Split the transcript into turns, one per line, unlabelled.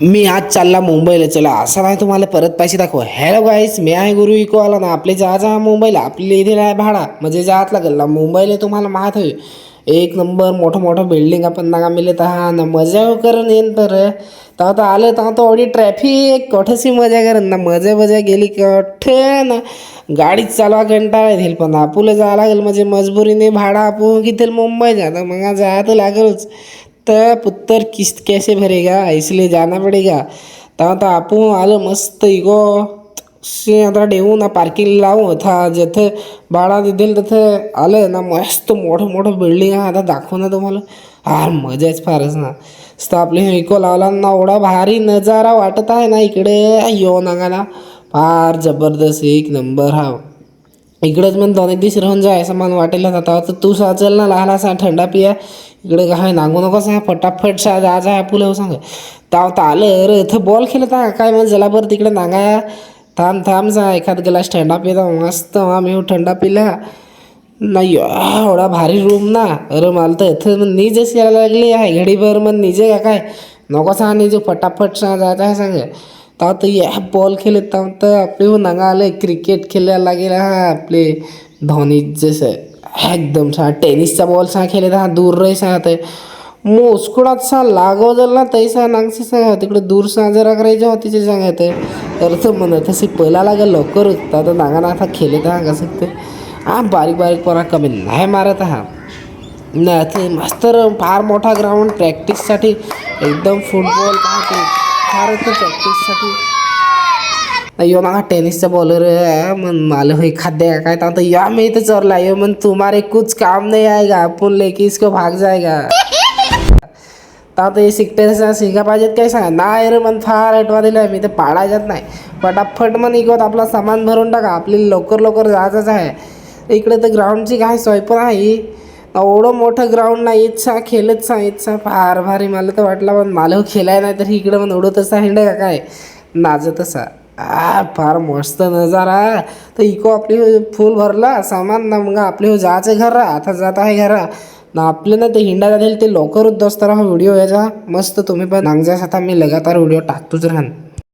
मी आज चालला मुंबईला. चला असं नाही तुम्हाला परत पैसे दाखव. हॅलो गाईस, मी आहे गुरु इको आला ना. आपले जा मुंबईला, आपली इथे आहे भाडा म्हणजे जात लागेल ना मुंबईला. तुम्हाला माहीत आहे एक नंबर मोठं मोठं बिल्डिंग आपण नागा मिळत हा ना. मजा करून येईन तर तेव्हा आलं तेव्हा तर एवढी ट्रॅफिक कठशी मजा करेन ना. मजा गेली कठे ना. गाडीच चालवा कंटाळा येईल पण आपुलं जावं लागेल म्हणजे मजबुरीने भाडा आपण किती मुंबई जाता मग जायला लागेलच. तर पुत्र किस्त कैसे भरेगा इसलिए जाना पड़ेगा. तर आपण आलं मस्त इगो से आता ठेवू ना पार्किंग लावू था जिथे भाडा दिल तिथे आलं ना. मस्त मोठं बिल्डिंग आहे आता दाखवू ना तुम्हाला. मजाच फारच ना. तर आपले इको लावला ना एवढा भारी नजारा वाटत आहे ना इकडे यो नागाला. फार जबरदस्त एक नंबर हा. इकडेच मग 2 दिवस राहून जाय असं मला वाटेल आता. तर तू साचल ना लहान असा थंडा पिया. इकडे काय नागू नको सांग फटाफट जा आहे सांग. तर आलं अरे इथं बॉल खेळत आहे काय म्हणजे जला बरं तिकडे नागा. थांब जा एखाद ग्लास थंडा पिता मस्त. मी थंडा पिला नाही एवढा भारी रूम ना. अरे मला तर इथं मग नीज अशी यायला लागली आहे घडीभर मग निजे का काय नको सांग निजे फटाफट जायचं आहे सांग. तर या बॉल खेळत तर आपले हो नागा आले क्रिकेट खेळायला लागेल हा. आपले धोनी जसं एकदम सा टेनिसचा बॉल सा खेळत हा दूर रही सांगत मोसकुडात सा लागव जल ना तैसा नांगसे सांग तिकडे दूर सा जरा करायच्या होतीचे सांगत. तर म्हणत तसे पहिला लागेल लवकर होता तर नागा आता खेळत हा कसं ते बारीक परा कमी नाही मारत हा ना. ते मस्त फार मोठा ग्राउंड प्रॅक्टिससाठी एकदम फुटबॉल फार प्रॅक्टिससाठी. यो ना टेनिसचा बॉलर मन माल हुई खाद्य काय तर या मी इथं चोरला यो मन तुम्हारे कुछ काम नहीं आएगा आपण लेके इसको भाग जाएगा. तर हे शिकते शिका पाहिजेत काय सांगा नाही रे मन फार हटवा दिलं मी ते पाडायच्यात नाही. फटाफट मन इकत आपला सामान भरून टाका आपली लवकर जायचंच आहे. इकडे तर ग्राउंडची काय सोय पण आहे. एवढं मोठं ग्राउंड नाही इच्छा खेळत इच्छा फार भारी. मला तर वाटलं पण मला खेळाय नाही तर इकडे पण उडत असा हिंड का काय नाचत असा. फार मस्त नजारा. तर इको आपली फुल भरला सामान ना मग आपले जायचं घर आता जात आहे घरा ना. आपले ना ते हिंडा जाईल ते लवकरच दोस्त राहा व्हिडिओ याचा मस्त. तुम्ही पण नांगजास आता मी लगातार व्हिडिओ टाकतोच राहन.